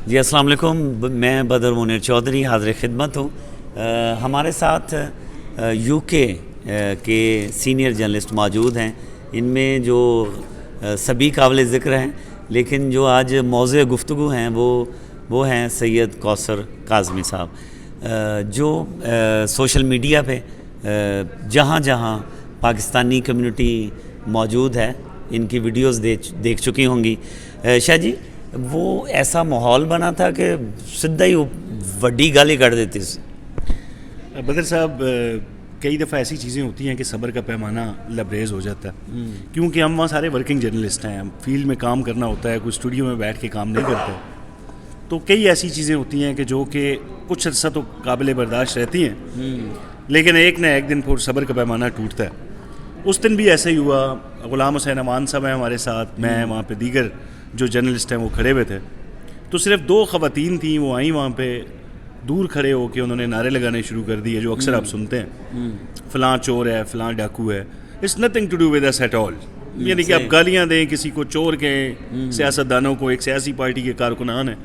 جی السلام علیکم، میں بدر منیر چودھری حاضر خدمت ہوں. ہمارے ساتھ یو کے کے سینئر جرنلسٹ موجود ہیں. ان میں جو سبھی قابل ذکر ہیں، لیکن جو آج موضوع گفتگو ہیں وہ ہیں سید کوثر کاظمی صاحب، جو سوشل میڈیا پہ جہاں جہاں پاکستانی کمیونٹی موجود ہے ان کی ویڈیوز دیکھ چکی ہوں گی. شاہ جی، وہ ایسا ماحول بنا تھا کہ سدھا ہی وڈی گالی کر دیتی سے. بدر صاحب، کئی دفعہ ایسی چیزیں ہوتی ہیں کہ صبر کا پیمانہ لبریز ہو جاتا ہے، کیونکہ ہم وہاں سارے ورکنگ جرنلسٹ ہیں. ہم فیلڈ میں کام کرنا ہوتا ہے، کوئی اسٹوڈیو میں بیٹھ کے کام نہیں کرتے. تو کئی ایسی چیزیں ہوتی ہیں کہ جو کہ کچھ عرصہ تو قابل برداشت رہتی ہیں، لیکن ایک نہ ایک دن پھر صبر کا پیمانہ ٹوٹتا ہے. اس دن بھی ایسا ہی ہوا. غلام حسین امان صاحب ہیں ہمارے ساتھ، میں وہاں پہ دیگر جو جرنلسٹ ہیں وہ کھڑے ہوئے تھے. تو صرف 2 خواتین تھیں، وہ آئیں وہاں پہ دور کھڑے ہو کے انہوں نے نعرے لگانے شروع کر دیے جو اکثر آپ سنتے ہیں، فلاں چور ہے، فلاں ڈاکو ہے. It's nothing to do with us at all. یعنی کہ آپ گالیاں دیں کسی کو، چور کہیں سیاستدانوں کو، ایک سیاسی پارٹی کے کارکنان ہیں،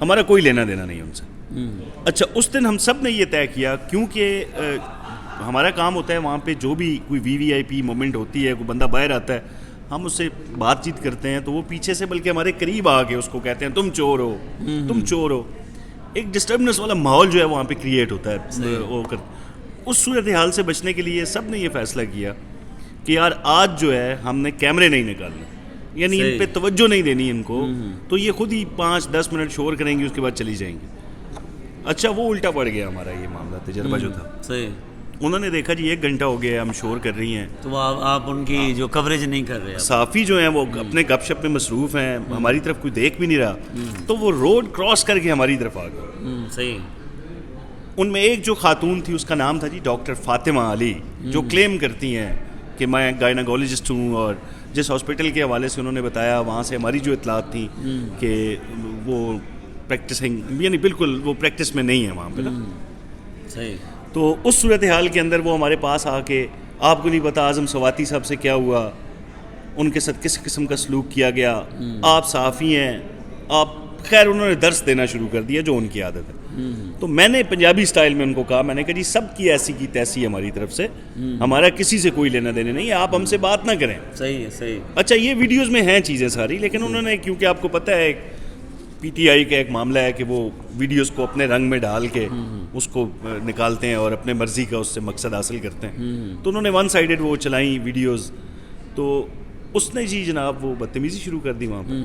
ہمارا کوئی لینا دینا نہیں ان سے. اچھا، اس دن ہم سب نے یہ طے کیا، کیونکہ ہمارا کام ہوتا ہے وہاں پہ جو بھی کوئی وی آئی پی مومنٹ ہوتی ہے، کوئی بندہ باہر آتا ہے، ہم اس سے بات چیت کرتے ہیں تو وہ پیچھے سے بلکہ ہمارے قریب آ کے اس کو کہتے ہیں تم چور ہو، تم چور ہو. ایک ڈسٹربنس والا ماحول جو ہے وہاں پہ کریٹ ہوتا ہے. اس صورتحال سے بچنے کے لیے سب نے یہ فیصلہ کیا کہ یار آج جو ہے ہم نے کیمرے نہیں نکالنے، یعنی ان پہ توجہ نہیں دینی ان کو. تو یہ خود ہی 5-10 منٹ شور کریں گی، اس کے بعد چلی جائیں گی. اچھا، وہ الٹا پڑ گیا ہمارا یہ معاملہ. تجربہ جو تھا، انہوں نے دیکھا جی 1 گھنٹہ ہو گیا ہم شور کر رہی ہیں، تو آپ ان کی جو کوریج نہیں کر رہے. صحافی جو ہیں وہ اپنے گپ شپ میں مصروف ہیں، ہماری طرف کوئی دیکھ بھی نہیں رہا. تو وہ روڈ کراس کر کے ہماری طرف آ گئے. صحیح. ان میں ایک جو خاتون تھی، اس کا نام تھا جی ڈاکٹر فاطمہ علی، جو کلیم کرتی ہیں کہ میں گائناکولوجسٹ ہوں، اور جس ہاسپٹل کے حوالے سے انہوں نے بتایا وہاں سے ہماری جو اطلاعات تھیں کہ وہ پریکٹسنگ، یعنی بالکل وہ پریکٹس میں نہیں ہے وہاں پہ نا. صحیح. تو اس صورتحال کے اندر وہ ہمارے پاس آ کے، آپ کو نہیں پتا اعظم سواتی صاحب سے کیا ہوا، ان کے ساتھ کس قسم کا سلوک کیا گیا، آپ صحافی ہیں آپ. خیر انہوں نے درس دینا شروع کر دیا جو ان کی عادت ہے. تو میں نے پنجابی سٹائل میں ان کو کہا، میں نے کہا جی سب کی ایسی کی تیسی ہماری طرف سے، ہمارا کسی سے کوئی لینا دینا نہیں ہے، آپ ہم سے بات نہ کریں. صحیح ہے. صحیح. اچھا، یہ ویڈیوز میں ہیں چیزیں ساری، لیکن انہوں نے، کیونکہ آپ کو پتہ ہے پی ٹی آئی کا ایک معاملہ ہے کہ وہ ویڈیوز کو اپنے رنگ میں ڈال کے اس کو نکالتے ہیں اور اپنے مرضی کا اس سے مقصد حاصل کرتے ہیں. تو انہوں نے 1 سائیڈڈ وہ چلائیں ویڈیوز. تو اس نے جی جناب وہ بدتمیزی شروع کر دی وہاں پہ،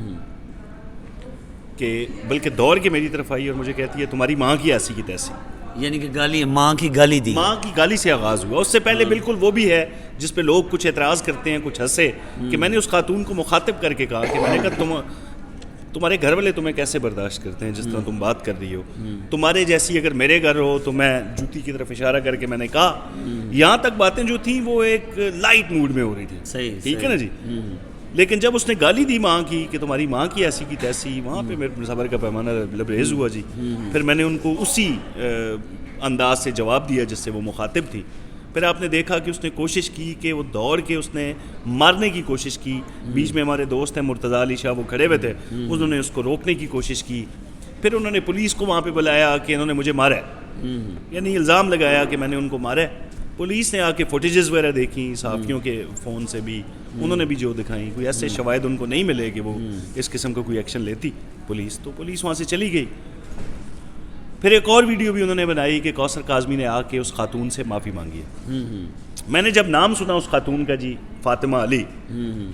کہ بلکہ دوڑ کے میری طرف آئی اور مجھے کہتی ہے تمہاری ماں کی ایسی کی تیسی. یعنی کہ گالی، ماں کی گالی دی. ماں کی گالی سے آغاز ہوا. اس سے پہلے بالکل وہ بھی ہے جس پہ لوگ کچھ اعتراض کرتے ہیں، کچھ ہنسے، کہ میں نے اس خاتون کو مخاطب کر کے کہا کہ میں نے کہا تمہارے گھر والے تمہیں کیسے برداشت کرتے ہیں جس طرح تم بات کر رہی ہو. تمہارے جیسی اگر میرے گھر ہو تو میں جوتی کی طرف اشارہ کر کے میں نے کہا. یہاں تک باتیں جو تھیں وہ ایک لائٹ موڈ میں ہو رہی تھی. صحیح. ٹھیک ہے نا جی. لیکن جب اس نے گالی دی ماں کی کہ تمہاری ماں کی ایسی کی تیسی، وہاں پہ میرے صبر کا پیمانہ لبریز ہوا جی. پھر میں نے ان کو اسی انداز سے جواب دیا جس سے وہ مخاطب تھی. پھر آپ نے دیکھا کہ اس نے کوشش کی کہ وہ دوڑ کے اس نے مارنے کی کوشش کی. بیچ میں ہمارے دوست ہیں مرتضیٰ علی شاہ، وہ کھڑے ہوئے تھے، انہوں نے اس کو روکنے کی کوشش کی. پھر انہوں نے پولیس کو وہاں پہ بلایا کہ انہوں نے مجھے مارا ہے، یعنی الزام لگایا کہ میں نے ان کو مارا ہے. پولیس نے آ کے فوٹیجز وغیرہ دیکھیں صحافیوں کے فون سے بھی، انہوں نے بھی جو دکھائیں، کوئی ایسے شواہد ان کو نہیں ملے کہ وہ اس قسم کا کوئی ایکشن لیتی پولیس. تو پولیس وہاں سے چلی گئی. پھر ایک اور ویڈیو بھی انہوں نے بنائی کہ کوثر کاظمی نے آ کے اس خاتون سے معافی مانگی ہے. میں نے جب نام سنا اس خاتون کا جی فاطمہ علی،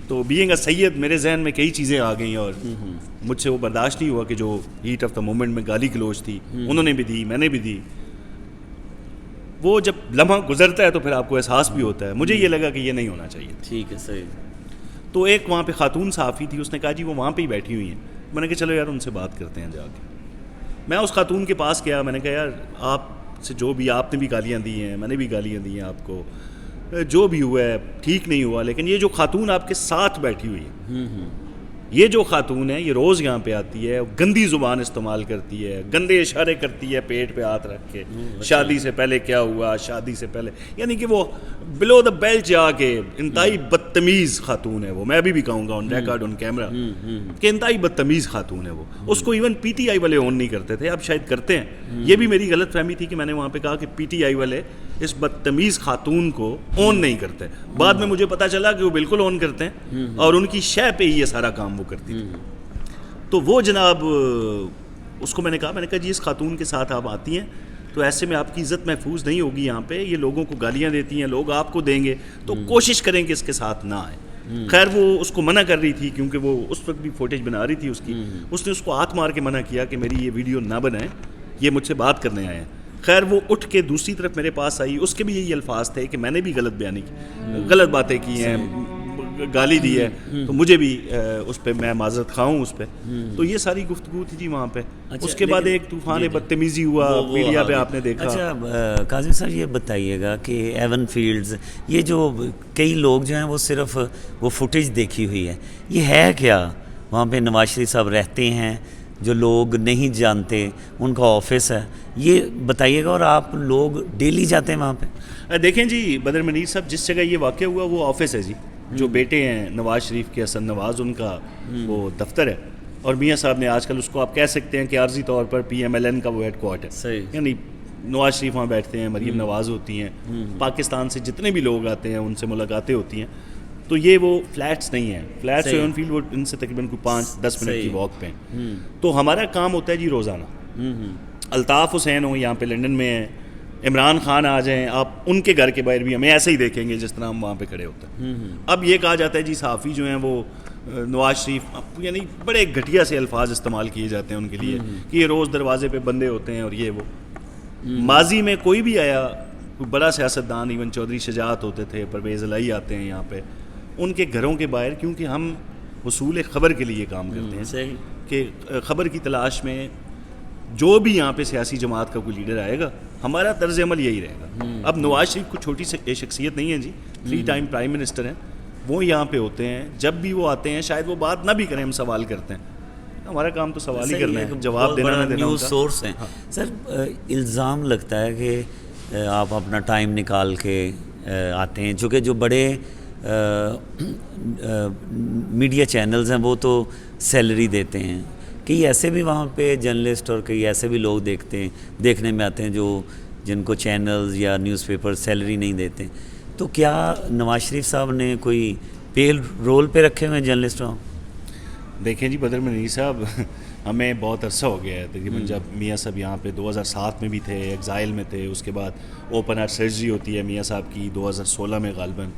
تو بینگ اے سید میرے ذہن میں کئی چیزیں آ گئیں اور مجھ سے وہ برداشت نہیں ہوا کہ جو ہیٹ آف دا مومنٹ میں گالی گلوچ تھی انہوں نے بھی دی، میں نے بھی دی. وہ جب لمحہ گزرتا ہے تو پھر آپ کو احساس بھی ہوتا ہے. مجھے یہ لگا کہ یہ نہیں ہونا چاہیے. ٹھیک ہے. صحیح. تو ایک وہاں پہ خاتون صحافی تھی، اس نے کہا جی وہ وہاں پہ ہی بیٹھی ہوئی ہیں. میں نے کہا چلو یار ان سے بات کرتے ہیں جا کے. میں اس خاتون کے پاس گیا، میں نے کہا یار آپ سے جو بھی، آپ نے بھی گالیاں دی ہیں، میں نے بھی گالیاں دی ہیں آپ کو، جو بھی ہوا ہے ٹھیک نہیں ہوا، لیکن یہ جو خاتون آپ کے ساتھ بیٹھی ہوئی ہے یہ جو خاتون ہے یہ روز یہاں پہ آتی ہے, گندی زبان استعمال کرتی ہے, گندے اشارے کرتی ہے پیٹ پہ ہاتھ رکھ کے, شادی سے پہلے کیا ہوا, شادی سے پہلے, یعنی کہ وہ بلو دا بیلٹ جا کے انتہائی بدتمیز خاتون ہے وہ. میں ابھی بھی کہوں گا آن ریکارڈ آن کیمرہ کہ انتہائی بدتمیز خاتون ہے وہ. اس کو ایون پی ٹی آئی والے اون نہیں کرتے تھے, اب شاید کرتے ہیں. یہ بھی میری غلط فہمی تھی کہ میں نے وہاں پہ کہا کہ پی ٹی آئی والے اس بدتمیز خاتون کو اون نہیں کرتے. بعد میں مجھے پتا چلا کہ وہ بالکل اون کرتے ہیں اور ان کی شے پہ ہی یہ سارا کام وہ کرتی تھی. تو وہ جناب اس کو میں نے کہا جی اس خاتون کے ساتھ آپ آتی ہیں تو ایسے میں آپ کی عزت محفوظ نہیں ہوگی یہاں پہ, یہ لوگوں کو گالیاں دیتی ہیں, لوگ آپ کو دیں گے, تو کوشش کریں کہ اس کے ساتھ نہ آئیں. خیر وہ اس کو منع کر رہی تھی کیونکہ وہ اس وقت بھی فوٹیج بنا رہی تھی اس کی. اس نے اس کو ہاتھ مار کے منع کیا کہ میری یہ ویڈیو نہ بنائیں, یہ مجھ سے بات کرنے آئے ہیں. خیر وہ اٹھ کے دوسری طرف میرے پاس آئی, اس کے بھی یہی الفاظ تھے کہ میں نے بھی غلط بیانی کی, غلط باتیں کی ہیں, گالی دی ہے, تو مجھے بھی اس پہ میں معذرت خواہ ہوں اس پہ. تو یہ ساری گفتگو تھی جی وہاں پہ. اس کے بعد ایک طوفان بدتمیزی ہوا میڈیا پہ آپ نے دیکھا. اچھا کاظم صاحب یہ بتائیے گا کہ ایون فیلڈز, یہ جو کئی لوگ جو ہیں وہ صرف وہ فوٹیج دیکھی ہوئی ہے, یہ ہے کیا؟ وہاں پہ نواز شریف صاحب رہتے ہیں, جو لوگ نہیں جانتے ان کا آفس ہے, یہ بتائیے گا. اور آپ لوگ ڈیلی جاتے ہیں وہاں پہ؟ دیکھیں جی بدر منیر صاحب, جس جگہ یہ واقع ہوا وہ آفس ہے جی. جو بیٹے ہیں نواز شریف کے, حسن نواز, ان کا وہ دفتر ہے. اور میاں صاحب نے آج کل اس کو آپ کہہ سکتے ہیں کہ عارضی طور پر پی ایم ایل این کا وہ ہیڈ کوارٹر, یعنی نواز شریف وہاں بیٹھتے ہیں, مریم نواز ہوتی ہیں, پاکستان سے جتنے بھی لوگ آتے ہیں ان سے ملاقاتیں ہوتی ہیں. تو یہ وہ فلیٹس نہیں ہیں, فلیٹس ایون فیلڈ وہ ان سے تقریباً کوئی 5-10 منٹ کی واک پہ ہیں. تو ہمارا کام ہوتا ہے جی روزانہ. الطاف حسین ہوں یہاں پہ لنڈن میں ہیں, عمران خان آ جائیں, آپ ان کے گھر کے باہر بھی ہمیں ایسے ہی دیکھیں گے جس طرح ہم وہاں پہ کھڑے ہوتے ہیں. اب یہ کہا جاتا ہے جی صحافی جو ہیں وہ نواز شریف, یعنی بڑے گھٹیا سے الفاظ استعمال کیے جاتے ہیں ان کے لیے کہ یہ روز دروازے پہ بندے ہوتے ہیں اور یہ وہ. ماضی میں کوئی بھی آیا, کوئی بڑا سیاستدان, ایون چودھری شجاعت ہوتے تھے, پرویز الہی آتے ہیں یہاں پہ, ان کے گھروں کے باہر, کیونکہ ہم حصول خبر کے لیے کام کرتے ہیں کہ خبر کی تلاش میں جو بھی یہاں پہ سیاسی جماعت کا کوئی لیڈر آئے گا ہمارا طرز عمل یہی رہے گا. اب نواز شریف کو چھوٹی شخصیت نہیں ہے جی, 3 ٹائم پرائم منسٹر ہیں, وہ یہاں پہ ہوتے ہیں. جب بھی وہ آتے ہیں شاید وہ بات نہ بھی کریں, ہم سوال کرتے ہیں, ہمارا کام تو سوال ہی کرنا ہے, جواب دینا نہ دینا. نیوز سورس ہیں سر. الزام لگتا ہے کہ آپ اپنا ٹائم نکال کے آتے ہیں, چونکہ جو بڑے میڈیا چینلز ہیں وہ تو سیلری دیتے ہیں. کئی ایسے بھی وہاں پہ جرنلسٹ اور کئی ایسے بھی لوگ دیکھنے میں آتے ہیں جن کو چینلز یا نیوز پیپر سیلری نہیں دیتے. تو کیا نواز شریف صاحب نے کوئی پے رول پہ رکھے ہوئے ہیں جرنلسٹوں؟ دیکھیں جی بدر منیر صاحب, ہمیں بہت عرصہ ہو گیا ہے تقریباً, جب میاں صاحب یہاں پہ 2007 میں بھی تھے, ایگزائل میں تھے, اس کے بعد اوپن ہارٹ سرجری ہوتی ہے میاں صاحب کی 2016 میں غالباً,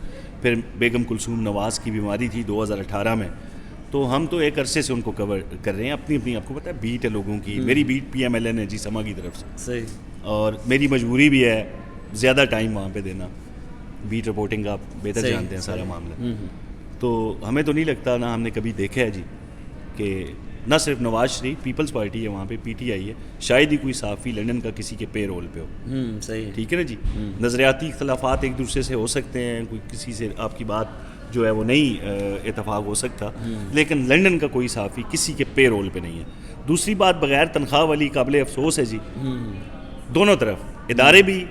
پھر بیگم کلثوم نواز کی بیماری تھی 2018 میں. تو ہم تو ایک عرصے سے ان کو کور کر رہے ہیں. اپنی آپ کو پتہ ہے بیٹ ہے لوگوں کی. میری beat P M L N ہے جی سما کی طرف سے, صحیح, اور میری مجبوری بھی ہے زیادہ ٹائم وہاں پہ دینا. بیٹ رپورٹنگ آپ بہتر جانتے ہیں سارا معاملہ. تو ہمیں تو نہیں لگتا, نہ ہم نے کبھی دیکھا ہے جی کہ نہ صرف نواز شریف, پیپلز پارٹی ہے وہاں پہ, پی ٹی آئی ہے, شاید ہی کوئی صحافی لنڈن کا کسی کے پے رول پہ ہو. صحیح, ٹھیک ہے نا جی. نظریاتی اختلافات ایک دوسرے سے ہو سکتے ہیں, کوئی کسی سے آپ کی بات جو ہے وہ نہیں اتفاق ہو سکتا, لیکن لنڈن کا کوئی صحافی کسی کے پے رول پہ نہیں ہے. دوسری بات, بغیر تنخواہ والی قابل افسوس ہے جی, دونوں طرف ادارے بھی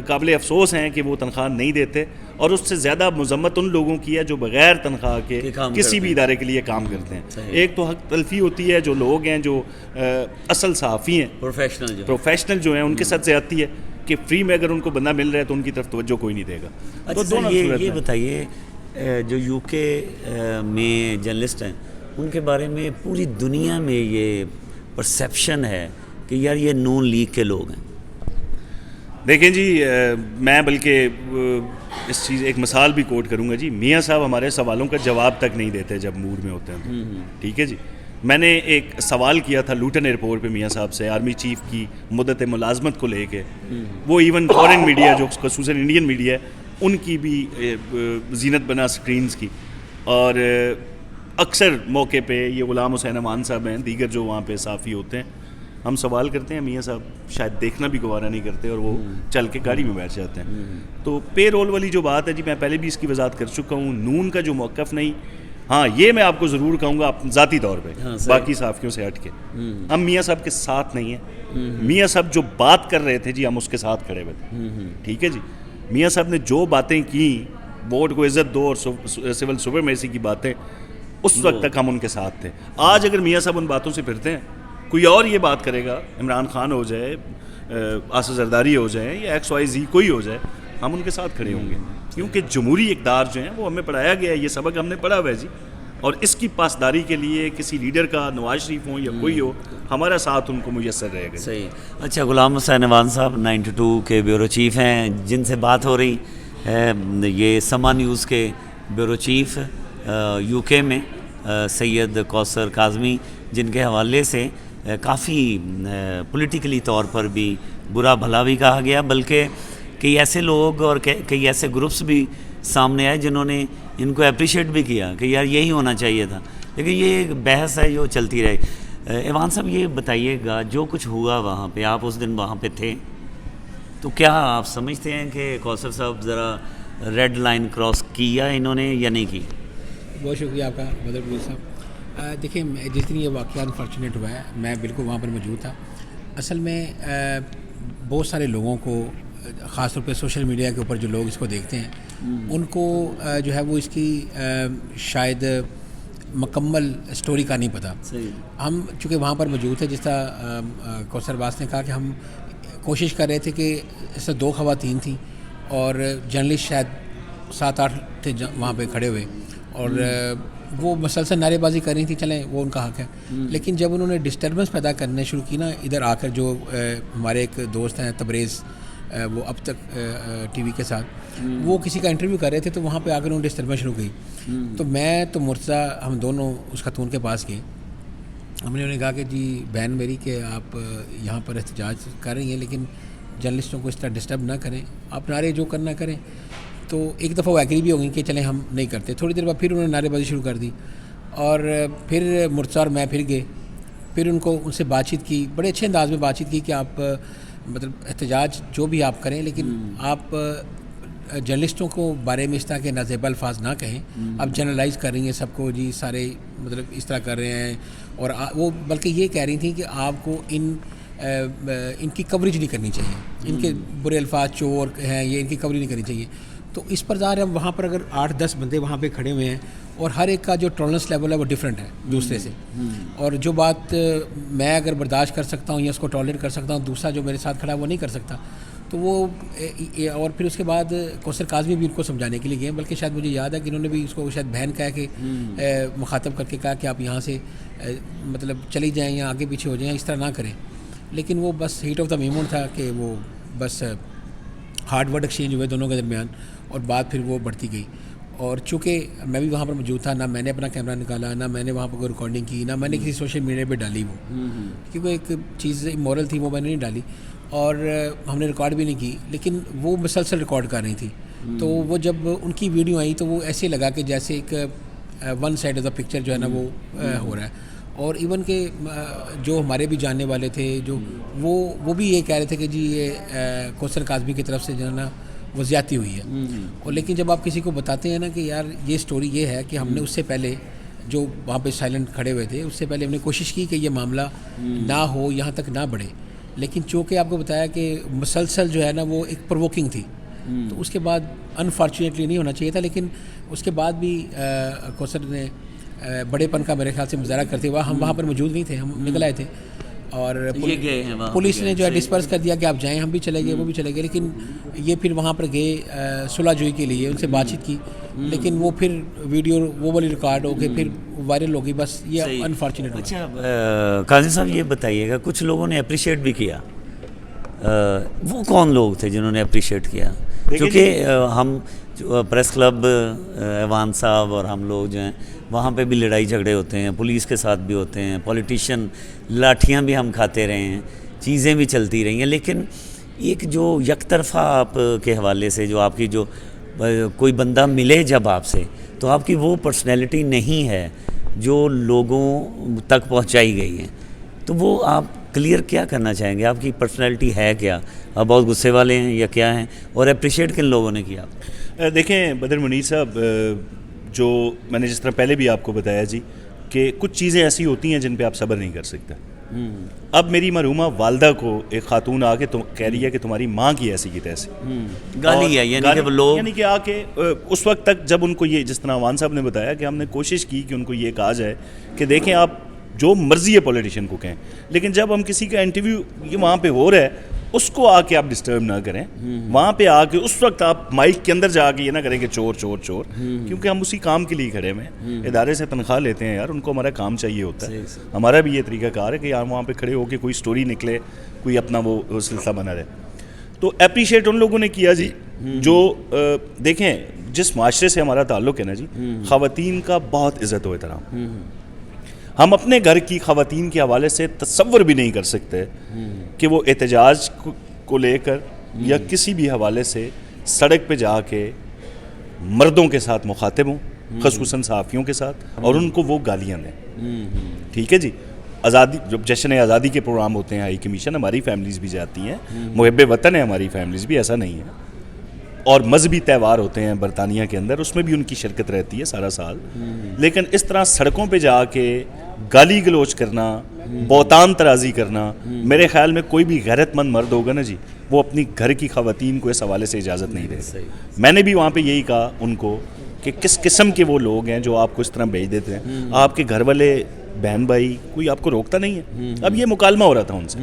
قابل افسوس ہیں کہ وہ تنخواہ نہیں دیتے, اور اس سے زیادہ مذمت ان لوگوں کی ہے جو بغیر تنخواہ کے کسی بھی ادارے کے لیے کام کرتے ہیں. ایک تو حق تلفی ہوتی ہے, جو لوگ ہیں جو اصل صحافی ہیں, پروفیشنل جو ہیں, ان کے ساتھ زیادتی ہے کہ فری میں اگر ان کو بندہ مل رہا ہے تو ان کی طرف توجہ کوئی نہیں دے گا. تو دونوں یہ بتائیے, جو یو کے میں جرنلسٹ ہیں ان کے بارے میں پوری دنیا میں یہ پرسیپشن ہے کہ یار یہ نون لیگ کے لوگ ہیں. دیکھیں جی, میں بلکہ اس چیز ایک مثال بھی کوٹ کروں گا جی. میاں صاحب ہمارے سوالوں کا جواب تک نہیں دیتے جب موڈ میں ہوتے ہیں. ٹھیک ہے جی. میں نے ایک سوال کیا تھا لوٹن ایئرپورٹ پہ میاں صاحب سے, آرمی چیف کی مدت ملازمت کو لے کے. وہ ایون فورن میڈیا جو خصوصاً انڈین میڈیا ہے ان کی بھی زینت بنا سکرینز کی, اور اکثر موقع پہ یہ غلام حسین امان صاحب ہیں, دیگر جو وہاں پہ صحافی ہوتے ہیں, ہم سوال کرتے ہیں, میاں صاحب شاید دیکھنا بھی گوارا نہیں کرتے اور وہ چل کے گاڑی میں بیٹھ جاتے ہیں. تو پے رول والی جو بات ہے جی, میں پہلے بھی اس کی وضاحت کر چکا ہوں. نون کا جو موقف نہیں, ہاں یہ میں آپ کو ضرور کہوں گا ذاتی طور پہ ہاں صحیح. باقی صحافیوں سے ہٹ کے ہم میاں صاحب کے ساتھ نہیں ہیں. میاں صاحب جو بات کر رہے تھے جی ہم اس کے ساتھ کھڑے ہوئے تھے. ٹھیک ہے جی, میاں صاحب نے جو باتیں کی ووٹ کو عزت دو اور سول سپریمیسی کی باتیں, اس وقت تک ہم ان کے ساتھ تھے. آج اگر میاں صاحب ان باتوں سے پھرتے ہیں, کوئی اور یہ بات کرے گا, عمران خان ہو جائے, آصف زرداری ہو جائے یا ایکس وائی زی کوئی ہو جائے, ہم ان کے ساتھ کھڑے ہوں گے. کیونکہ جمہوری اقدار جو ہیں وہ ہمیں پڑھایا گیا ہے, یہ سبق ہم نے پڑھا ہوا ہے جی. اور اس کی پاسداری کے لیے کسی لیڈر کا, نواز شریف ہوں یا کوئی ہو, ہمارا ساتھ ان کو میسر رہے گا. صحیح. اچھا, غلام حسین ایوان صاحب 92 کے بیورو چیف ہیں, جن سے بات ہو رہی ہے یہ سما نیوز کے بیورو چیف یو کے میں سید کوثر کاظمی, جن کے حوالے سے کافی پولیٹیکلی طور پر بھی برا بھلا بھی کہا گیا, بلکہ کئی ایسے لوگ اور کئی ایسے گروپس بھی سامنے آئے جنہوں نے ان کو اپریشیٹ بھی کیا کہ یار یہی ہونا چاہیے تھا. لیکن یہ ایک بحث ہے جو چلتی رہی. ایوان صاحب یہ بتائیے گا, جو کچھ ہوا وہاں پہ, آپ اس دن وہاں پہ تھے, تو کیا آپ سمجھتے ہیں کہ کوثر صاحب ذرا ریڈ لائن کراس کیا انہوں نے یا نہیں کی؟ بہت شکریہ آپ کا بدر پور صاحب. دیکھیں, جس دن یہ واقعہ انفارچونیٹ ہوا ہے, میں بالکل وہاں پر موجود تھا. اصل میں بہت سارے لوگوں کو, خاص طور پہ سوشل میڈیا کے اوپر جو لوگ اس کو دیکھتے ہیں, ان کو جو ہے وہ اس کی شاید مکمل اسٹوری کا نہیں پتہ. ہم چونکہ وہاں پر موجود تھے, جس طرح کوثر باس نے کہا کہ ہم کوشش کر رہے تھے کہ اس سے 2 خواتین تھیں اور جرنلسٹ شاید 7-8 تھے وہاں پہ کھڑے ہوئے, اور وہ مسلسل نعرے بازی کر رہی تھیں, چلیں وہ ان کا حق ہے. لیکن جب انہوں نے ڈسٹربنس پیدا کرنے شروع کی نا ادھر آ کر, جو ہمارے ایک دوست ہیں تبریز, وہ اب تک ٹی وی کے ساتھ, وہ کسی کا انٹرویو کر رہے تھے, تو وہاں پہ آ کر انہوں نے ڈسٹربنس شروع کی. تو میں تو مرتضیٰ, ہم دونوں اس خاتون کے پاس گئے. ہم نے انہیں کہا کہ جی بہن میری, کہ آپ یہاں پر احتجاج کر رہی ہیں لیکن جرنلسٹوں کو اس طرح ڈسٹرب نہ کریں, آپ نعرے جو کرنا کریں. تو ایک دفعہ وہ ایگری بھی ہو گئی کہ چلیں ہم نہیں کرتے. تھوڑی دیر بعد پھر انہوں نے نعرے بازی شروع کر دی, اور پھر مرتضیٰ اور میں پھر گئے, پھر ان سے بات چیت کی, بڑے اچھے انداز میں بات چیت کی کہ آپ مطلب احتجاج جو بھی آپ کریں, لیکن آپ جرنلسٹوں کو بارے میں اس طرح کے نازیبا الفاظ نہ کہیں. آپ جنرلائز کر رہی ہیں سب کو, جی سارے مطلب اس طرح کر رہے ہیں, اور وہ بلکہ یہ کہہ رہی تھیں کہ آپ کو ان کی کوریج نہیں کرنی چاہیے, ان کے برے الفاظ چور ہیں یہ, ان کی کوریج نہیں کرنی چاہیے. تو اس پر ظاہر ہے وہاں پر اگر 8-10 بندے وہاں پہ کھڑے ہوئے ہیں, اور ہر ایک کا جو ٹالرنس لیول ہے وہ ڈفرینٹ ہے دوسرے سے, اور جو بات میں اگر برداشت کر سکتا ہوں یا اس کو ٹالریٹ کر سکتا ہوں, دوسرا جو میرے ساتھ کھڑا ہے وہ نہیں کر سکتا. تو وہ, اور پھر اس کے بعد کوثر کاظمی بھی ان کو سمجھانے کے لیے گئے, بلکہ شاید مجھے یاد ہے کہ انہوں نے بھی اس کو شاید بہن کہا کہ مخاطب کر کے کہا کہ آپ یہاں سے مطلب چلی جائیں یا آگے پیچھے ہو جائیں, اس طرح نہ کریں. لیکن وہ بس ہیٹ آف دا مومنٹ تھا کہ وہ بس ہارڈ ورڈ ایکسچینج ہوئے دونوں کے درمیان, اور بات پھر وہ بڑھتی گئی. اور چونکہ میں بھی وہاں پر موجود تھا, نہ میں نے اپنا کیمرہ نکالا, نہ میں نے وہاں پر کوئی ریکارڈنگ کی, نہ میں نے کسی سوشل میڈیا پہ ڈالی وہ, کیونکہ ایک چیز امورل تھی وہ میں نے نہیں ڈالی, اور ہم نے ریکارڈ بھی نہیں کی. لیکن وہ مسلسل ریکارڈ کر رہی تھی, تو وہ جب ان کی ویڈیو آئی تو وہ ایسے لگا کہ جیسے ایک one side of the picture جو ہے نا وہ ہو رہا ہے. اور ایون کہ جو ہمارے بھی جاننے والے تھے, جو وہ بھی یہ کہہ رہے تھے کہ جی یہ کوثر کاظمی کی طرف سے جو ہے نا وہ زیادتی ہوئی ہے. اور لیکن جب آپ کسی کو بتاتے ہیں نا کہ یار یہ سٹوری یہ ہے کہ ہم نے اس سے پہلے جو وہاں پہ سائلنٹ کھڑے ہوئے تھے, اس سے پہلے ہم نے کوشش کی کہ یہ معاملہ نہ ہو, یہاں تک نہ بڑھے. لیکن چونکہ آپ کو بتایا کہ مسلسل جو ہے نا وہ ایک پرووکنگ تھی, تو اس کے بعد انفارچونیٹلی نہیں ہونا چاہیے تھا. لیکن اس کے بعد بھی کوثر نے بڑے پن کا میرے خیال سے مظاہرہ کرتے ہوئے, ہم وہاں پر موجود نہیں تھے, ہم نکل آئے تھے, اور پولیس نے جو ہے ڈسپرس کر دیا کہ آپ جائیں, ہم بھی چلے گئے, وہ بھی چلے گئے. لیکن یہ پھر وہاں پر گئے صلح جوئی کے لیے, ان سے بات چیت کی, لیکن وہ پھر ویڈیو وہ والی ریکارڈ ہو کے پھر وائرل ہو گئی. بس یہ انفارچونیٹ. اچھا قاضی صاحب یہ بتائیے گا, کچھ لوگوں نے اپریشیٹ بھی کیا, وہ کون لوگ تھے جنہوں نے اپریشیٹ کیا؟ کیونکہ ہم پریس کلب ایوان صاحب اور ہم لوگ جو ہیں وہاں پہ بھی لڑائی جھگڑے ہوتے ہیں, پولیس کے ساتھ بھی ہوتے ہیں, پولیٹیشین لاٹھیاں بھی ہم کھاتے رہے ہیں, چیزیں بھی چلتی رہی ہیں. لیکن ایک جو یک طرفہ آپ کے حوالے سے جو آپ کی جو کوئی بندہ ملے جب آپ سے, تو آپ کی وہ پرسنالٹی نہیں ہے جو لوگوں تک پہنچائی گئی ہے. تو وہ آپ کلیئر کیا کرنا چاہیں گے, آپ کی پرسنالٹی ہے کیا, آپ بہت غصے والے ہیں یا کیا ہیں, اور اپریشیٹ کن لوگوں نے کیا؟ دیکھیں بدر منیر صاحب, جو میں نے جس طرح پہلے بھی آپ کو بتایا جی کہ کچھ چیزیں ایسی ہوتی ہیں جن پہ آپ صبر نہیں کر سکتے. اب میری مرحومہ والدہ کو ایک خاتون آ کے کہہ رہی ہے کہ تمہاری ماں کی ایسی کی تیسی گالی ہے, یعنی کہ وہ لوگ یعنی کہ آ کے اس وقت تک جب ان کو یہ, جس طرح عوان صاحب نے بتایا کہ ہم نے کوشش کی کہ ان کو یہ کہا جائے کہ دیکھیں آپ جو مرضی ہے پولیٹیشین کو کہیں, لیکن جب ہم کسی کا انٹرویو یہ وہاں پہ ہو رہا ہے اس کو آ کے آپ ڈسٹرب نہ کریں, وہاں پہ آ کے اس وقت آپ مائک کے اندر جا کے یہ نہ کریں کہ چور چور چور, کیونکہ ہم اسی کام کے لیے کھڑے ہیں, ادارے سے تنخواہ لیتے ہیں یار, ان کو ہمارا کام چاہیے ہوتا ہے. ہمارا بھی یہ طریقہ کار ہے کہ یار وہاں پہ کھڑے ہو کے کوئی سٹوری نکلے, کوئی اپنا وہ سلسلہ بنا رہے. تو اپریشیٹ ان لوگوں نے کیا جی جو دیکھیں جس معاشرے سے ہمارا تعلق ہے نا جی, خواتین کا بہت عزت و احترام. ہم اپنے گھر کی خواتین کے حوالے سے تصور بھی نہیں کر سکتے کہ وہ احتجاج کو لے کر یا کسی بھی حوالے سے سڑک پہ جا کے مردوں کے ساتھ مخاطب ہوں, خصوصاً صحافیوں کے ساتھ, اور ان کو وہ گالیاں دیں. ٹھیک ہے جی, آزادی جب جشن آزادی کے پروگرام ہوتے ہیں, ہائی کمیشن, ہماری فیملیز بھی جاتی ہیں, محب وطن ہے ہماری فیملیز بھی, ایسا نہیں ہے, اور مذہبی تہوار ہوتے ہیں برطانیہ کے اندر, اس میں بھی ان کی شرکت رہتی ہے سارا سال. لیکن اس طرح سڑکوں پہ جا کے گالی گلوچ کرنا, بہتان ترازی کرنا, میرے خیال میں کوئی بھی غیرت مند مرد ہوگا نا جی, وہ اپنی گھر کی خواتین کو اس حوالے سے اجازت نہیں دے. میں نے بھی وہاں پہ یہی کہا ان کو کہ کس قسم کے وہ لوگ ہیں جو آپ کو اس طرح بھیج دیتے ہیں. آپ کے گھر والے بہن بھائی کوئی آپ کو روکتا نہیں ہے. اب یہ مکالمہ ہو رہا تھا ان سے.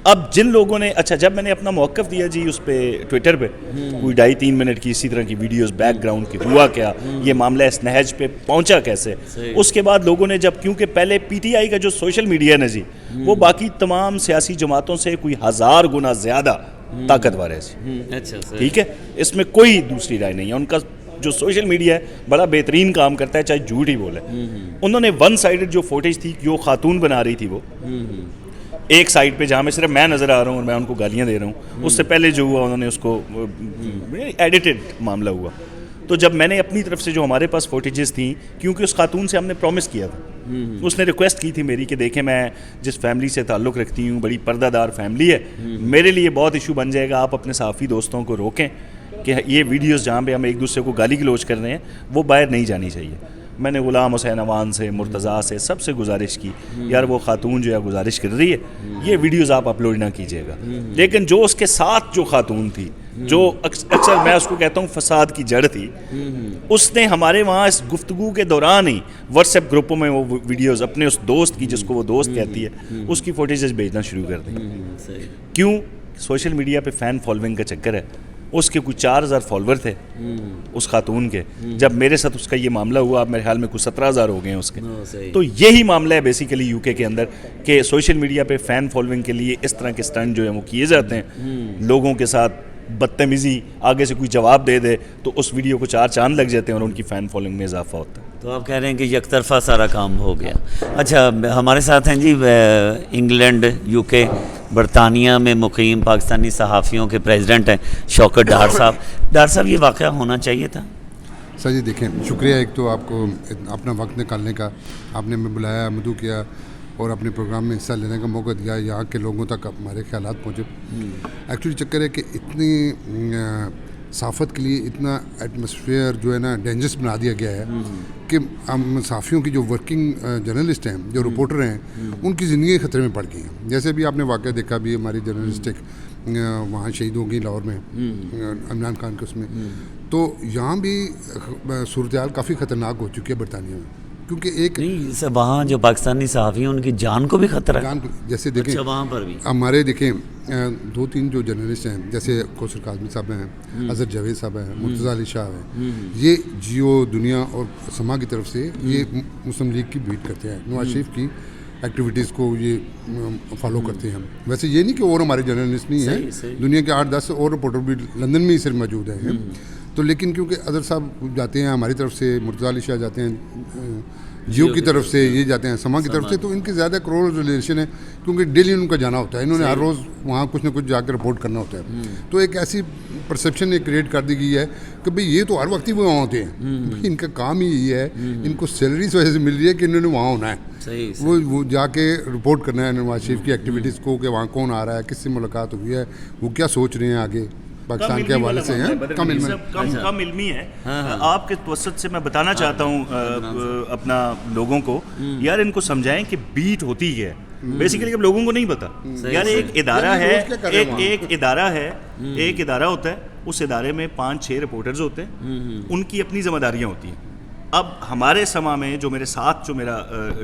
اب جن لوگوں نے, اچھا جب میں نے اپنا موقف دیا جی اس پہ ٹویٹر پہ, کوئی 2.5-3 منٹ کی اسی طرح کی ویڈیوز, بیک گراؤنڈ کی, ہوا کیا, یہ معاملہ اس نہج پہ پہنچا کیسے, اس کے بعد لوگوں نے جب, کیونکہ پہلے پی ٹی آئی کا جو سوشل میڈیا ہے نا جی, وہ باقی تمام سیاسی جماعتوں سے کوئی 1000 گنا زیادہ طاقتور ہے جی. ٹھیک ہے, اس میں کوئی دوسری رائے نہیں ہے. ان کا جو سوشل میڈیا ہے بڑا بہترین کام کرتا ہے, چاہے جھوٹ ہی بولے. انہوں نے ون سائیڈڈ جو فوٹیج تھی جو خاتون بنا رہی تھی, وہ ایک سائڈ پہ جہاں میں صرف میں نظر آ رہا ہوں اور میں ان کو گالیاں دے رہا ہوں, اس سے پہلے جو ہوا انہوں نے اس کو ایڈیٹڈ معاملہ ہوا. تو جب میں نے اپنی طرف سے جو ہمارے پاس فوٹیجز تھیں, کیونکہ اس خاتون سے ہم نے پرومس کیا تھا, اس نے ریکویسٹ کی تھی میری کہ دیکھیں میں جس فیملی سے تعلق رکھتی ہوں بڑی پردہ دار فیملی ہے, میرے لیے بہت ایشو بن جائے گا, آپ اپنے صحافی دوستوں کو روکیں کہ یہ ویڈیوز جہاں پہ ہم ایک دوسرے کو گالی گلوچ کر رہے ہیں وہ باہر نہیں جانی چاہیے. میں نے غلام حسین عوان سے, مرتضیٰ سے, سب سے گزارش کی یار وہ خاتون جو ہے گزارش کر رہی ہے یہ ویڈیوز آپ اپلوڈ نہ کیجیے گا. لیکن جو اس کے ساتھ جو خاتون تھی, جو اکثر میں اس کو کہتا ہوں فساد کی جڑ تھی, اس نے ہمارے وہاں اس گفتگو کے دوران ہی واٹس ایپ گروپوں میں وہ ویڈیوز اپنے اس دوست کی, جس کو وہ دوست کہتی ہے, اس کی فوٹیجز بھیجنا شروع کر دیں. کیوں؟ سوشل میڈیا پہ فین فالوئنگ کا چکر ہے. اس کے کوئی 4000 فالوور تھے اس خاتون کے, جب میرے ساتھ اس کا یہ معاملہ ہوا, اب میرے خیال میں کچھ 17000 ہو گئے ہیں اس کے. تو یہی معاملہ ہے بیسیکلی یو کے اندر کہ سوشل میڈیا پہ فین فالوئنگ کے لیے اس طرح کے سٹنٹ جو ہیں وہ کیے جاتے ہیں. لوگوں کے ساتھ بدتمیزی, آگے سے کوئی جواب دے دے تو اس ویڈیو کو 4 چاند لگ جاتے ہیں اور ان کی فین فالوئنگ میں اضافہ ہوتا ہے. تو آپ کہہ رہے ہیں کہ یک طرفہ سارا کام ہو گیا. اچھا, ہمارے ساتھ ہیں جی انگلینڈ, یو کے, برطانیہ میں مقیم پاکستانی صحافیوں کے پریزیڈنٹ ہیں شوکت ڈار صاحب. ڈار صاحب, یہ واقعہ ہونا چاہیے تھا؟ سر جی دیکھیں, شکریہ ایک تو آپ کو اپنا وقت نکالنے کا, آپ نے ہمیں بلایا, مدعو کیا اور اپنے پروگرام میں حصہ لینے کا موقع دیا, یہاں کے لوگوں تک ہمارے خیالات پہنچے. ایکچولی چکر ہے کہ اتنی صحافت کے لیے اتنا ایٹماسفیئر جو ہے نا ڈینجرس بنا دیا گیا ہے کہ ہم صحافیوں کی جو ورکنگ جرنلسٹ ہیں, جو رپورٹر ہیں, ان کی زندگی خطرے میں پڑ گئی ہیں. جیسے بھی آپ نے واقعہ دیکھا بھی, ہماری جرنلسٹک وہاں شہید ہو گئی لاہور میں, عمران خان کے اس میں. تو یہاں بھی صورتحال کافی خطرناک ہو چکی ہے برطانیہ میں, کیونکہ ایک نہیں وہاں جو پاکستانی صحافی ہیں ان کی جان کو بھی خطرہ ہے. جیسے دیکھیں وہاں پر بھی ہمارے دیکھیں 2-3 جو جرنلسٹ ہیں, جیسے کوثر کاظمی صاحب ہیں, اظہر جاوید صاحب ہیں, مرتضیٰ علی شاہ ہیں, یہ جیو دنیا اور سما کی طرف سے یہ مسلم لیگ کی بیٹ کرتے ہیں, نواز شریف کی ایکٹیویٹیز کو یہ فالو کرتے ہیں. ویسے یہ نہیں کہ اور ہمارے جرنلسٹ نہیں ہیں, دنیا کے 8-10 اور رپورٹر بھی لندن میں ہی صرف موجود ہیں. تو لیکن کیونکہ اظہر صاحب جاتے ہیں ہماری طرف سے, مرتضیٰ علی شاہ جاتے ہیں جیو کی طرف سے, یہ جاتے ہیں سما کی طرف سے, تو ان کے زیادہ کلوز ریلیشن ہے کیونکہ ڈیلی ان کا جانا ہوتا ہے, انہوں نے ہر روز وہاں کچھ نہ کچھ جا کے رپورٹ کرنا ہوتا ہے. تو ایک ایسی پرسیپشن کریٹ کر دی گئی ہے کہ بھئی یہ تو ہر وقت ہی وہاں ہوتے ہیں, ان کا کام ہی یہی ہے, ان کو سیلری اس وجہ سے مل رہی ہے کہ انہوں نے وہاں ہونا ہے, وہ جا کے رپورٹ کرنا ہے نواز شریف کی ایکٹیویٹیز کو, کہ وہاں کون آ رہا ہے, کس سے ملاقات ہوئی ہے, وہ کیا سوچ رہے ہیں آگے. پاکستان کے حوالے سے ہیں کم علمی ہے. آپ کے توسط سے میں بتانا چاہتا ہوں اپنا لوگوں کو, یار ان کو سمجھائیں کہ بیٹ ہوتی ہے بیسیکلی, اب لوگوں کو نہیں پتا. یار ایک ادارہ ہے, ایک ادارہ ہوتا ہے, اس ادارے میں 5-6 رپورٹرز ہوتے ہیں, ان کی اپنی ذمہ داریاں ہوتی ہیں. اب ہمارے سما میں جو میرے ساتھ میرا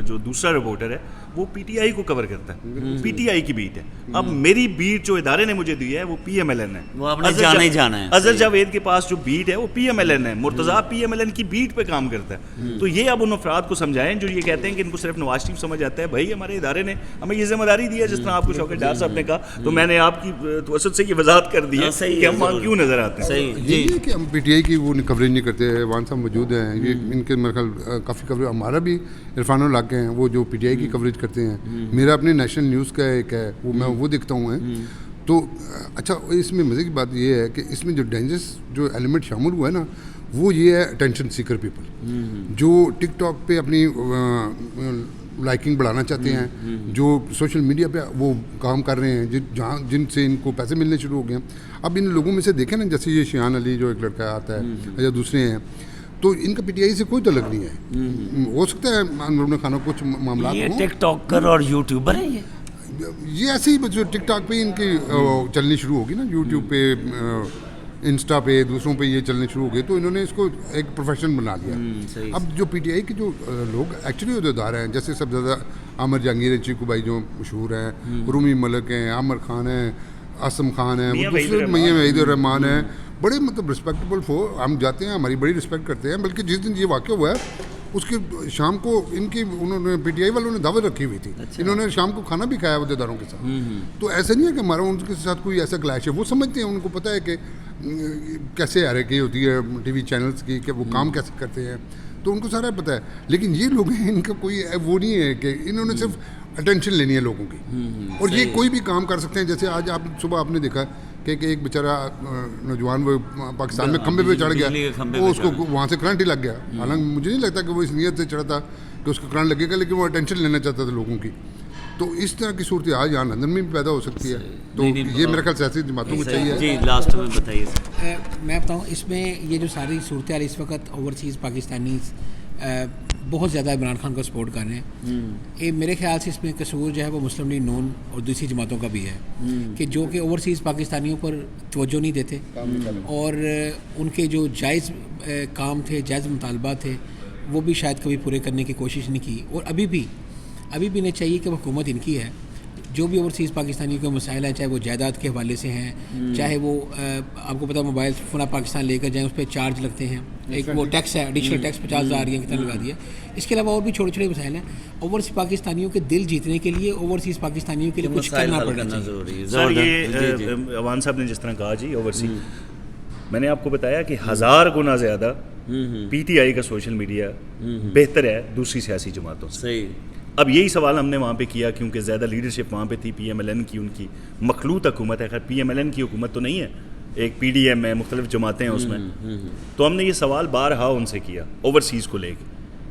جو دوسرا رپورٹر ہے وہ پی ٹی آئی کو کور کرتا ہے, پی ٹی آئی کی بیٹ ہے. اب میری بیٹ جو ادارے نے مجھے دی ہے وہ پی ایم ایل این ہے, وہ آپ نے جانا ہی جانا ہے. اظہر جاوید کے پاس جو بیٹ ہے وہ پی ایم ایل این ہے, Murtaza P M L N کی بیٹ پہ کام کرتا ہے. تو یہ اب ان افراد کو سمجھائیں جو یہ کہتے ہیں کہ ان کو صرف نواز شریف سمجھ آتا ہے. بھائی ہمارے ادارے نے ہمیں یہ ذمہ داری دی ہے, جس طرح آپ کو شوکت ڈار صاحب نے کہا, تو میں نے آپ کی توسط سے یہ وضاحت کر دی ہے کہ ہم وہاں کیوں نظر آتے ہیں. یہ کہ ہم پی ٹی آئی کی وہ کوریج نہیں کرتے. وان صاحب موجود ہیں, یہ ان کے میرے خیال کافی کوریج, ہمارا بھی عرفان الحق ہیں وہ جو پی ٹی آئی کی کوریج کرتے ہیں. میرا اپنے نیشنل نیوز کا ایک ہے وہ میں وہ دیکھتا ہوں. تو اچھا اس میں مزے کی بات یہ ہے کہ اس میں جو ڈینجرس جو ایلیمنٹ شامل ہوا ہے نا, وہ یہ ہے اٹینشن سیکر پیپل, جو ٹک ٹاک پہ اپنی لائکنگ بڑھانا چاہتے ہیں, جو سوشل میڈیا پہ وہ کام کر رہے ہیں, جن سے ان کو پیسے ملنے شروع ہو گئے ہیں. اب ان لوگوں میں سے دیکھیں نا, جیسے یہ شیان علی جو ایک لڑکا آتا ہے یا دوسرے ہیں, تو ان کا پی ٹی آئی سے کوئی تعلق نہیں ہے. ہو سکتا ہے انور نے کھانا کچھ معاملات یہ ٹک ٹاکر اور یوٹیوبر ہیں, یہ ایسے ہی جو ٹک ٹاک پہ ان کی چلنی شروع ہوگی نا, یوٹیوب پہ, انسٹا پہ, دوسروں پہ یہ چلنے شروع ہو گئے, تو انہوں نے اس کو ایک پروفیشن بنا لیا. اب جو پی ٹی آئی کے جو لوگ ایکچولی عہدیدار ہیں, جیسے سب زیادہ عامر جہانگیر چیکو بھائی جو مشہور ہیں, رومی ملک ہیں, عامر خان ہیں, آسم خان ہیں, دوسرے میاں وحید الرحمان ہیں, بڑے مطلب رسپیکٹیبل ہم جاتے ہیں, ہماری بڑی رسپیکٹ کرتے ہیں. بلکہ جس دن یہ واقعہ ہوا ہے اس کے شام کو ان کی انہوں نے پی ٹی آئی والوں نے دعوت رکھی ہوئی تھی, انہوں نے شام کو کھانا بھی کھایا عہدیداروں کے ساتھ. تو ایسا نہیں ہے کہ ہمارا ان کے ساتھ کوئی ایسا کلیش ہے, وہ سمجھتے ہیں, ان کو پتہ ہے کہ کیسے حرکت ہوتی ہے ٹی وی چینلز کی, کہ وہ کام کیسے کرتے ہیں, تو ان کو سارا پتہ ہے. لیکن یہ لوگ ہیں, ان کا کوئی وہ نہیں ہے کہ انہوں نے صرف اٹینشن لینی ہے لوگوں کی, اور یہ کوئی بھی کام کر سکتے ہیں. جیسے آج آپ صبح آپ نے دیکھا کہ ایک بیچارہ نوجوان وہ پاکستان میں کھمبے پہ چڑھ گیا, وہ اس کو وہاں سے کرنٹ ہی لگ گیا. حالانکہ مجھے نہیں لگتا کہ وہ اس نیت سے چڑھا تھا کہ اس کو کرنٹ لگے گا, لیکن وہ اٹینشن لینا چاہتا تھا لوگوں کی. تو اس طرح کی صورتحال یہاں لندن میں بھی پیدا ہو سکتی ہے. تو یہ میرے خیال سیاسی جماعتوں کو چاہیے. جی لاسٹ میں بتائیے. میں بتاؤں اس میں یہ جو ساری صورتحال اس وقت اوورسیز پاکستانی بہت زیادہ عمران خان کو سپورٹ کر رہے ہیں. یہ میرے خیال سے اس میں قصور جو ہے وہ مسلم لیگ نون اور دوسری جماعتوں کا بھی ہے, کہ جو کہ اوورسیز پاکستانیوں پر توجہ نہیں دیتے, اور ان کے جو جائز کام تھے, جائز مطالبات تھے, وہ بھی شاید کبھی پورے کرنے کی کوشش نہیں کی. اور ابھی بھی انہیں چاہیے کہ حکومت ان کی ہے, جو بھی اوورسیز پاکستانیوں کے مسائل ہیں, چاہے وہ جائیداد کے حوالے سے ہیں, چاہے وہ آپ کو پتہ موبائل فون آپ پاکستان لے کر جائیں اس پہ چارج لگتے ہیں, ایک وہ ٹیکس ہے, ایڈیشنل ٹیکس 50,000 یا کتنا لگا دیا. اس کے علاوہ اور بھی چھوٹے چھوٹے مسائل ہیں. اوورسیز پاکستانیوں کے دل جیتنے کے لیے اوورسیز پاکستانیوں کے لیے کچھ کرنا پڑنا چاہیے. سر یہ عوان صاحب نے جس طرح کہا جی اوورسیز, میں نے آپ کو بتایا کہ 1000 گنا زیادہ پی ٹی آئی کا سوشل میڈیا بہتر ہے دوسری سیاسی جماعتوں سے. صحیح. اب یہی سوال ہم نے وہاں پہ کیا کیونکہ زیادہ لیڈرشپ وہاں پہ تھی پی ایم ایل این کی, ان کی مخلوط حکومت ہے. خیر پی ایم ایل این کی حکومت تو نہیں ہے, ایک پی ڈی ایم ہے, مختلف جماعتیں ہیں اس میں. تو ہم نے یہ سوال بارہا ان سے کیا اوورسیز کو لے کے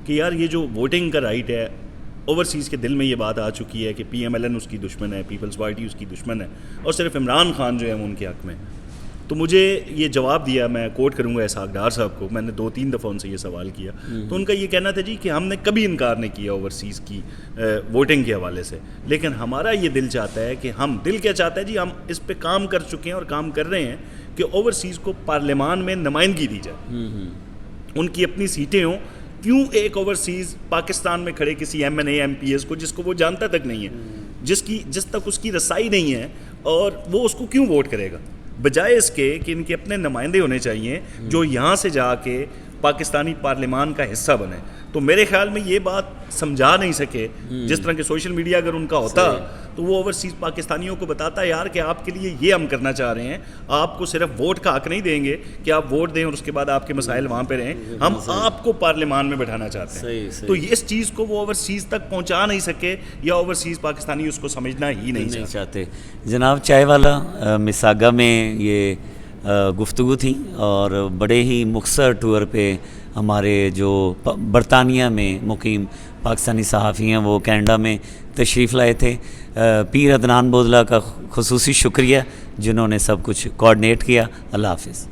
کہ یار یہ جو ووٹنگ کا رائٹ ہے, اوورسیز کے دل میں یہ بات آ چکی ہے کہ پی ایم ایل این اس کی دشمن ہے, پیپلز پارٹی اس کی دشمن ہے, اور صرف عمران خان جو ہے وہ ان کے حق میں. تو مجھے یہ جواب دیا, میں کوٹ کروں گا اسحاق ڈار صاحب کو, میں نے 2-3 دفعہ ان سے یہ سوال کیا, تو ان کا یہ کہنا تھا جی کہ ہم نے کبھی انکار نہیں کیا اوورسیز کی ووٹنگ کے حوالے سے, لیکن ہمارا یہ دل چاہتا ہے کہ ہم دل کیا چاہتا ہے جی, ہم اس پہ کام کر چکے ہیں اور کام کر رہے ہیں کہ اوورسیز کو پارلیمان میں نمائندگی دی جائے, ان کی اپنی سیٹیں ہوں. کیوں ایک اوورسیز پاکستان میں کھڑے کسی M N A M P S کو, جس کو وہ جانتا تک نہیں ہے, جس تک اس کی رسائی نہیں ہے, اور وہ اس کو کیوں ووٹ کرے گا, بجائے اس کے کہ ان کے اپنے نمائندے ہونے چاہیے جو یہاں سے جا کے پاکستانی پارلیمان کا حصہ بنے. تو میرے خیال میں یہ بات سمجھا نہیں سکے, جس طرح کہ سوشل میڈیا اگر ان کا ہوتا تو وہ اوورسیز پاکستانیوں کو بتاتا یار کہ آپ کے لیے یہ ہم کرنا چاہ رہے ہیں, آپ کو صرف ووٹ کا حق نہیں دیں گے کہ آپ ووٹ دیں اور اس کے بعد آپ کے مسائل وہاں پہ رہیں, ہم آپ کو پارلیمان میں بٹھانا چاہتے ہیں. تو اس چیز کو وہ اوورسیز تک پہنچا نہیں سکے, یا اوورسیز پاکستانی اس کو سمجھنا ہی نہیں چاہتے. جناب چائے والا مساگا میں یہ گفتگو تھی, اور بڑے ہی مختصر ٹور پہ ہمارے جو برطانیہ میں مقیم پاکستانی صحافی ہیں وہ کینیڈا میں تشریف لائے تھے. پیر عدنان بودلہ کا خصوصی شکریہ جنہوں نے سب کچھ کوآرڈینیٹ کیا. اللہ حافظ.